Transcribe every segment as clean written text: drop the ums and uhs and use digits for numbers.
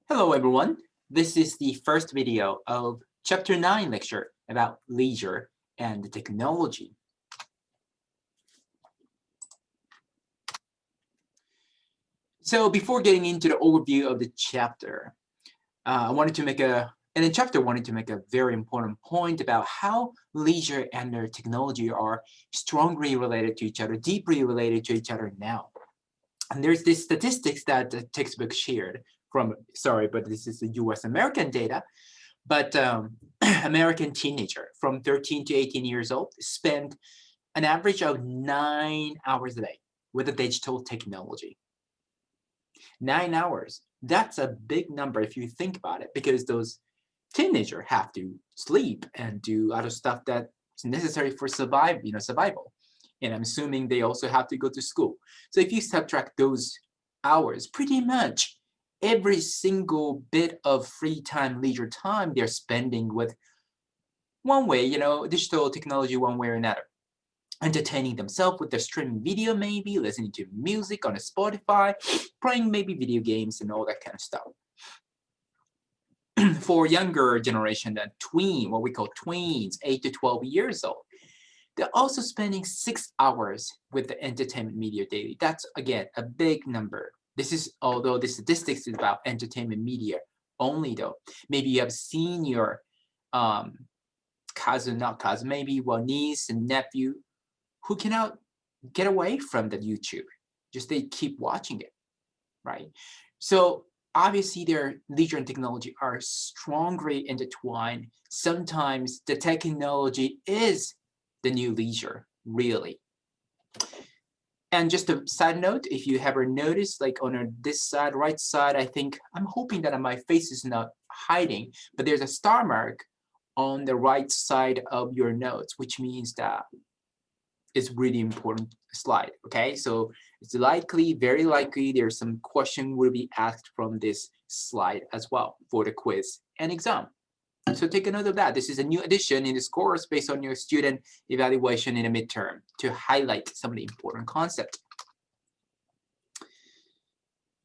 Hello everyone, this is the first video of Chapter 9 lecture about leisure and technology. So before getting into the overview of the chapter, the chapter wanted to make a very important point about how leisure and their technology are strongly related to each other, deeply related to each other now. And there's this statistics that the textbook shared from, sorry, but this is the US American data, but American teenager from 13 to 18 years old spend an average of 9 hours a day with the digital technology. 9 hours, that's a big number if you think about it, because those teenagers have to sleep and do other stuff that's necessary for survival. And I'm assuming they also have to go to school. So if you subtract those hours, pretty much every single bit of free time, leisure time they're spending with one way, digital technology one way or another. Entertaining themselves with their streaming video maybe, listening to music on a Spotify, playing maybe video games and all that kind of stuff. For younger generation than what we call tweens, 8 to 12 years old, they're also spending 6 hours with the entertainment media daily. That's, again, a big number. This is, although the statistics is about entertainment media only though. Maybe you have seen your niece and nephew who cannot get away from the YouTube. Just they keep watching it, right? So obviously their leisure and technology are strongly intertwined. Sometimes the technology is the new leisure, really. And just a side note, if you ever noticed, like on this side, right side, I'm hoping that my face is not hiding, but there's a star mark on the right side of your notes, which means that it's really important slide, okay? So it's likely, very likely, there's some question will be asked from this slide as well for the quiz and exam. So take a note of that. This is a new addition in this course based on your student evaluation in a midterm to highlight some of the important concepts.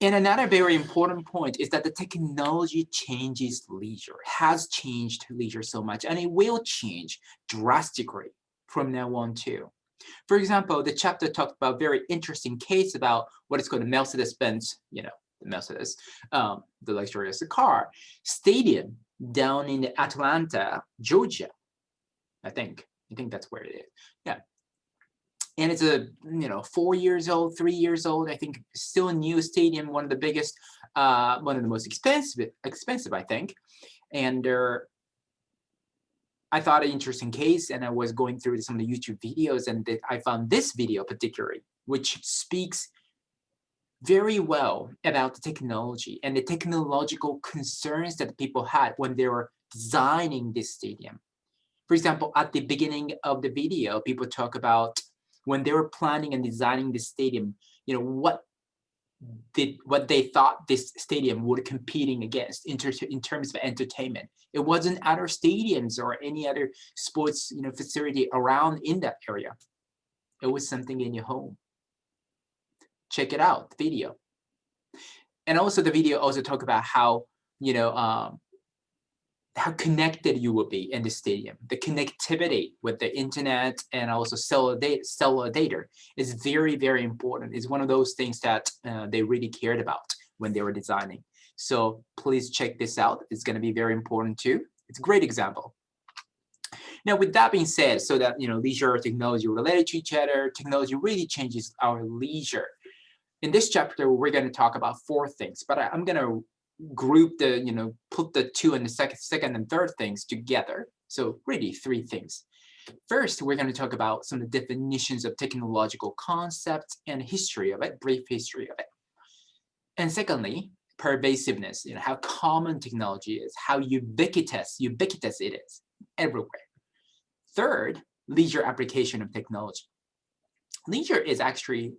And another very important point is that the technology changes leisure, has changed leisure so much, and it will change drastically from now on too. For example, the chapter talked about a very interesting case about what is called the Mercedes-Benz, the Mercedes, the luxurious car stadium down in Atlanta, Georgia. I think that's where it is. Yeah. And it's a 4 years old, 3 years old. I think still a new stadium, one of the biggest, one of the most expensive, I think. And I thought an interesting case, and I was going through some of the YouTube videos, and I found this video particularly, which speaks very well about the technology and the technological concerns that people had when they were designing this stadium. For example, at the beginning of the video, people talk about when they were planning and designing this stadium, what they thought this stadium would competing against in terms of entertainment. It wasn't other stadiums or any other sports facility around in that area. It was something in your home. Check it out, the video. And also the video also talk about how how connected you will be in the stadium. The connectivity with the internet and also cellular data is very, very important. It's one of those things that they really cared about when they were designing. So please check this out. It's going to be very important too. It's a great example. Now, with that being said, so that leisure and technology are related to each other, technology really changes our leisure. In this chapter, we're going to talk about 4 things, but I'm going to group put the 2 and the second and third things together. So really 3 things. First, we're going to talk about some of the definitions of technological concepts and history of it, brief history of it. And secondly, pervasiveness, how common technology is, how ubiquitous it is everywhere. Third, leisure application of technology. Leisure is actually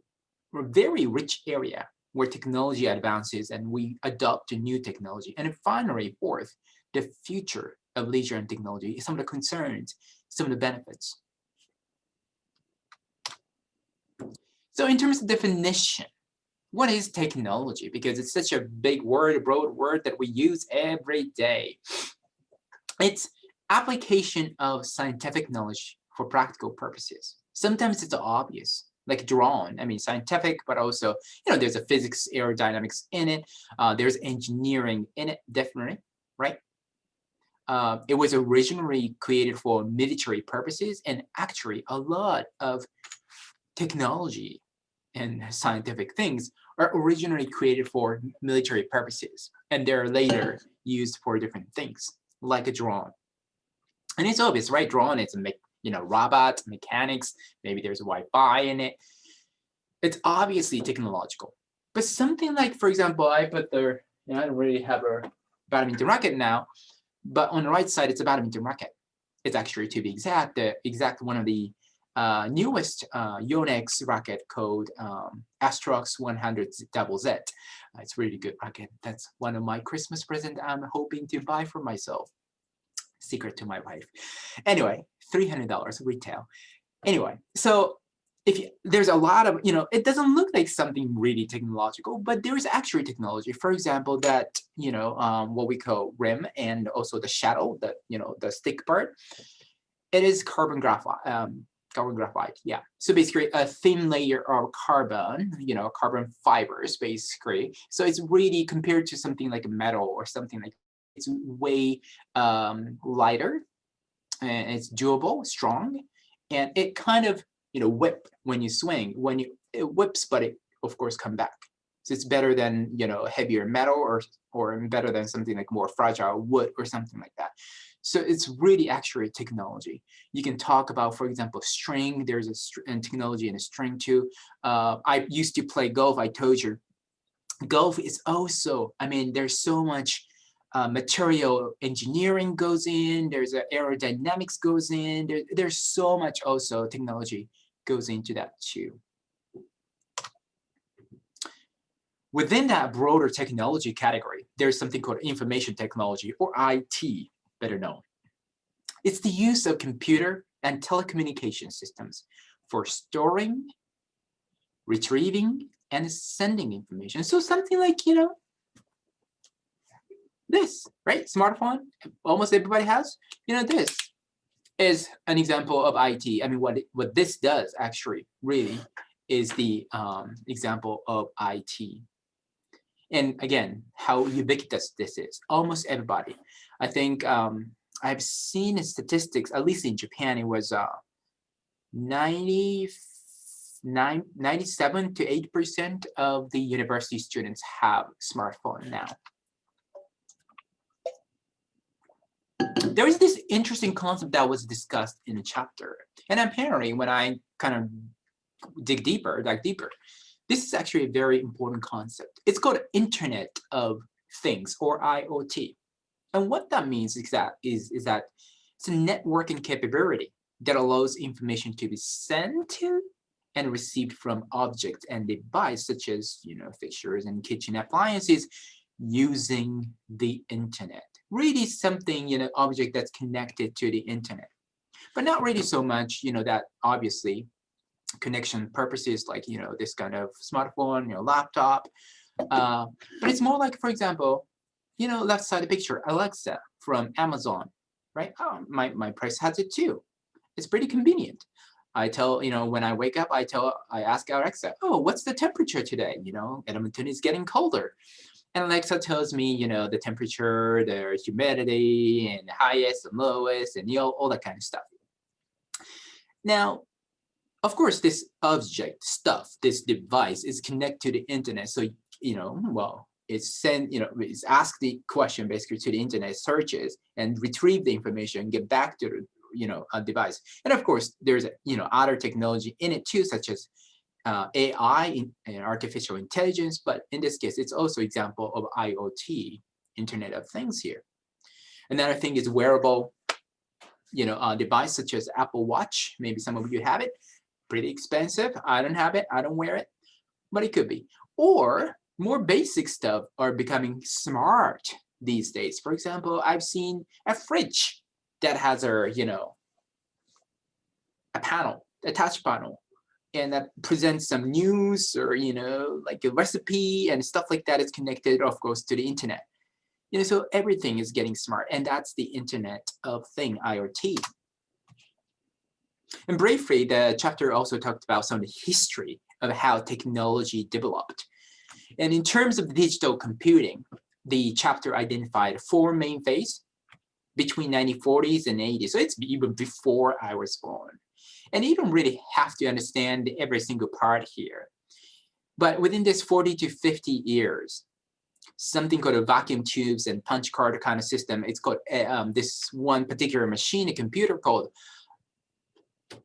a very rich area where technology advances and we adopt a new technology. And finally, fourth, the future of leisure and technology, some of the concerns, some of the benefits. So in terms of definition, what is technology? Because it's such a big word, a broad word that we use every day. It's application of scientific knowledge for practical purposes. Sometimes it's obvious, like drawn. I mean, scientific, but also, there's a physics, aerodynamics in it. There's engineering in it, definitely, right? It was originally created for military purposes, and actually a lot of technology and scientific things are originally created for military purposes, and they're later used for different things, like a drone. And it's obvious, right? Drone, it's a robot, mechanics, maybe there's Wi-Fi in it. It's obviously technological. But something like, for example, I put the, I don't really have a badminton racket now, but on the right side, it's a badminton racket. It's actually, to be exact, one of the newest Yonex racket called Astrox 100ZZ. It's a really good racket. That's one of my Christmas presents I'm hoping to buy for myself. Secret to my wife. Anyway, $300 retail. Anyway, so there's a lot of, it doesn't look like something really technological, but there is actually technology. For example, that, what we call rim, and also the shadow, the stick part, it is carbon graphite, yeah. So basically a thin layer of carbon, carbon fibers, basically. So it's really, compared to something like a metal or something like, it's way lighter, and it's durable, strong, and it kind of, whip when you swing. It whips, but it of course come back. So it's better than, heavier metal, or better than something like more fragile wood or something like that. So it's really actually technology. You can talk about, for example, string. There's a technology in a string too. I used to play golf. I told you, golf is also, there's so much material engineering goes in. There's aerodynamics goes in. There's so much also technology goes into that too. Within that broader technology category, there's something called information technology, or IT, better known. It's the use of computer and telecommunication systems for storing, retrieving, and sending information. So something like, this, right? Smartphone, almost everybody has. This is an example of IT. What this does actually really is the example of IT. And again, how ubiquitous this is. Almost everybody. I think I've seen statistics, at least in Japan, it was 97 to 8% of the university students have smartphone now. There is this interesting concept that was discussed in a chapter. And apparently, when I kind of dig deeper, this is actually a very important concept. It's called Internet of Things, or IoT. And what that means is that it's a networking capability that allows information to be sent to and received from objects and devices, such as fixtures and kitchen appliances, using the internet. Really something, object that's connected to the internet. But not really so much, that obviously connection purposes, like, this kind of smartphone, laptop. But it's more like, for example, left side of the picture, Alexa from Amazon, right? Oh, my price has it too. It's pretty convenient. I tell, when I wake up, I ask Alexa, oh, what's the temperature today? Edmonton is getting colder. And Alexa tells me, the temperature, the humidity, and the highest and lowest, and all that kind of stuff. Now, of course, this object stuff, this device is connected to the internet. So, well, it's it's asked the question basically to the internet, searches and retrieve the information, get back to the, a device. And of course, there's, other technology in it too, such as AI and artificial intelligence. But in this case, it's also example of IoT, Internet of Things here. Another thing is wearable, device such as Apple Watch. Maybe some of you have it. Pretty expensive. I don't have it. I don't wear it, but it could be. Or more basic stuff are becoming smart these days. For example, I've seen a fridge that has a, a panel, a touch panel, and that presents some news or, like a recipe and stuff like that is connected, of course, to the internet. So everything is getting smart, and that's the Internet of Thing, IoT. And briefly, the chapter also talked about some of the history of how technology developed. And in terms of digital computing, the chapter identified 4 main phases between 1940s and 80s. So it's even before I was born. And you don't really have to understand every single part here. But within this 40 to 50 years, something called a vacuum tubes and punch card kind of system, it's called this one particular machine, a computer called,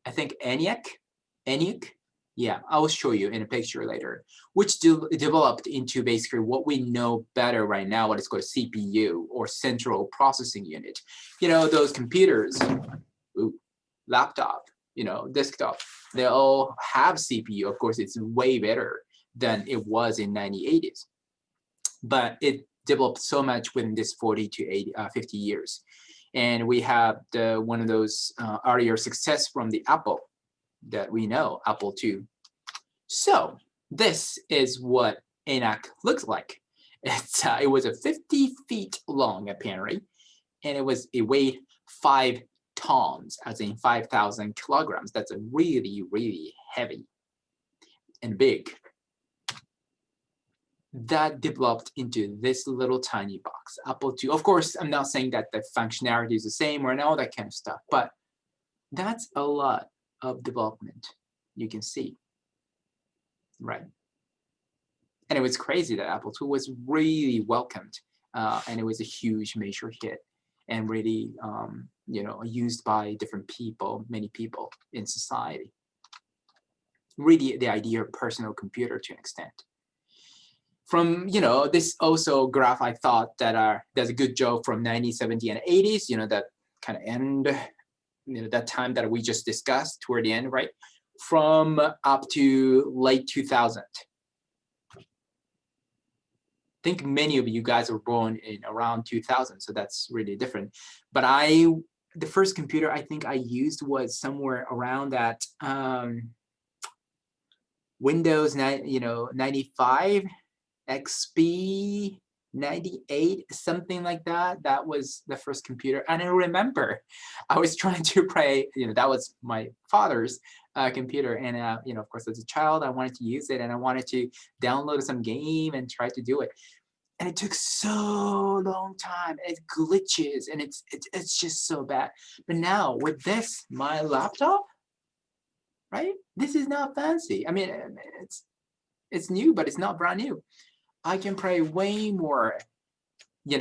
I think, ENIAC. Yeah, I'll show you in a picture later, which developed into basically what we know better right now, what is called CPU, or central processing unit. Those computers, laptop, desktop, they all have CPU. Of course, it's way better than it was in 1980s. But it developed so much within this 40 to 50 years. And we have one of those earlier success from the Apple that we know, Apple II. So this is what ENIAC looks like. It was a 50 feet long, apparently, and it weighed 5 tons, as in 5,000 kilograms. That's a really, really heavy and big. That developed into this little tiny box, Apple II. Of course, I'm not saying that the functionality is the same or all that kind of stuff, but that's a lot of development you can see, right? And it was crazy that Apple II was really welcomed, and it was a huge major hit, and really, used by different people, many people in society. Really, the idea of personal computer to an extent. From this also graph, I thought that there's a good joke from 1970 and 80s, that kind of end, that time that we just discussed toward the end, right? From up to late 2000. I think many of you guys were born in around 2000, so that's really different. But the first computer I think I used was somewhere around that Windows 95. XP 98, something like that. That was the first computer. And I remember I was trying to play, that was my father's computer. And, of course, as a child, I wanted to use it and I wanted to download some game and try to do it. And it took so long time. It glitches and it's just so bad. But now with this, my laptop, right? This is not fancy. I mean, it's new, but it's not brand new. I can play way more,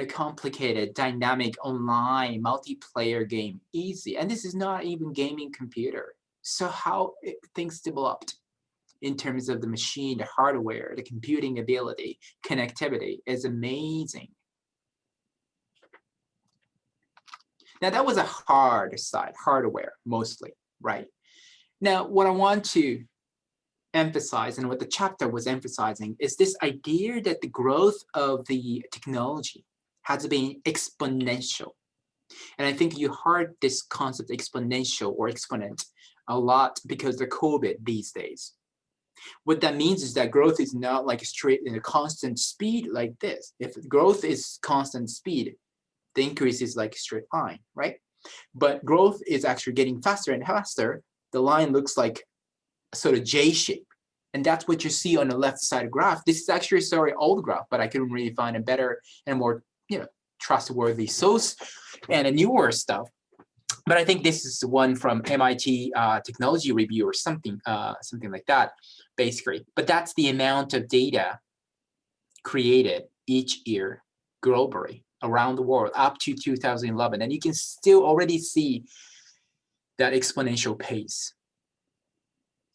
complicated, dynamic, online, multiplayer game easy. And this is not even gaming computer. So how things developed in terms of the machine, the hardware, the computing ability, connectivity is amazing. Now that was a hard side, hardware mostly, right? Now what I want to emphasize, and what the chapter was emphasizing, is this idea that the growth of the technology has been exponential. And I think you heard this concept exponential or exponent a lot because of COVID these days. What that means is that growth is not like straight in a constant speed like this. If growth is constant speed, the increase is like a straight line, right? But growth is actually getting faster and faster. The line looks like sort of J shape. And that's what you see on the left side graph. This is actually a very old graph, but I couldn't really find a better and more trustworthy source and a newer stuff. But I think this is one from MIT Technology Review or something like that, basically. But that's the amount of data created each year globally around the world up to 2011. And you can still already see that exponential pace.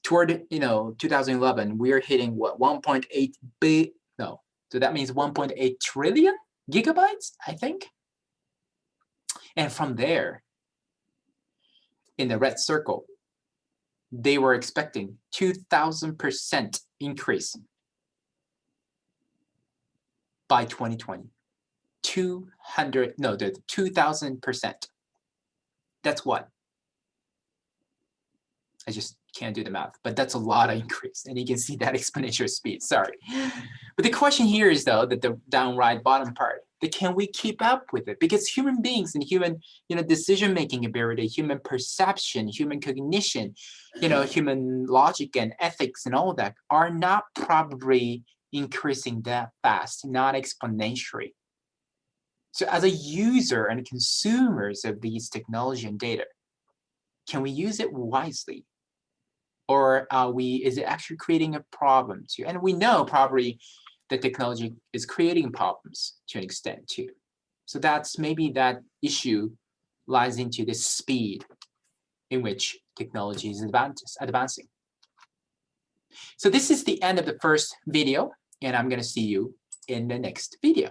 Toward 2011, we're hitting what 1.8 big no, so that means 1.8 trillion gigabytes, I think. And from there, in the red circle, they were expecting 2,000% increase by 2020. 2,000%. That's what? I just can't do the math, but that's a lot of increase. And you can see that exponential speed, sorry. But the question here is though, that the down right bottom part, that can we keep up with it? Because human beings and human, decision-making ability, human perception, human cognition, human logic and ethics and all that are not probably increasing that fast, not exponentially. So as a user and consumers of these technology and data, can we use it wisely? Or is it actually creating a problem too? And we know probably the technology is creating problems to an extent too. So that's maybe that issue lies into the speed in which technology is advancing. So this is the end of the first video, and I'm going to see you in the next video.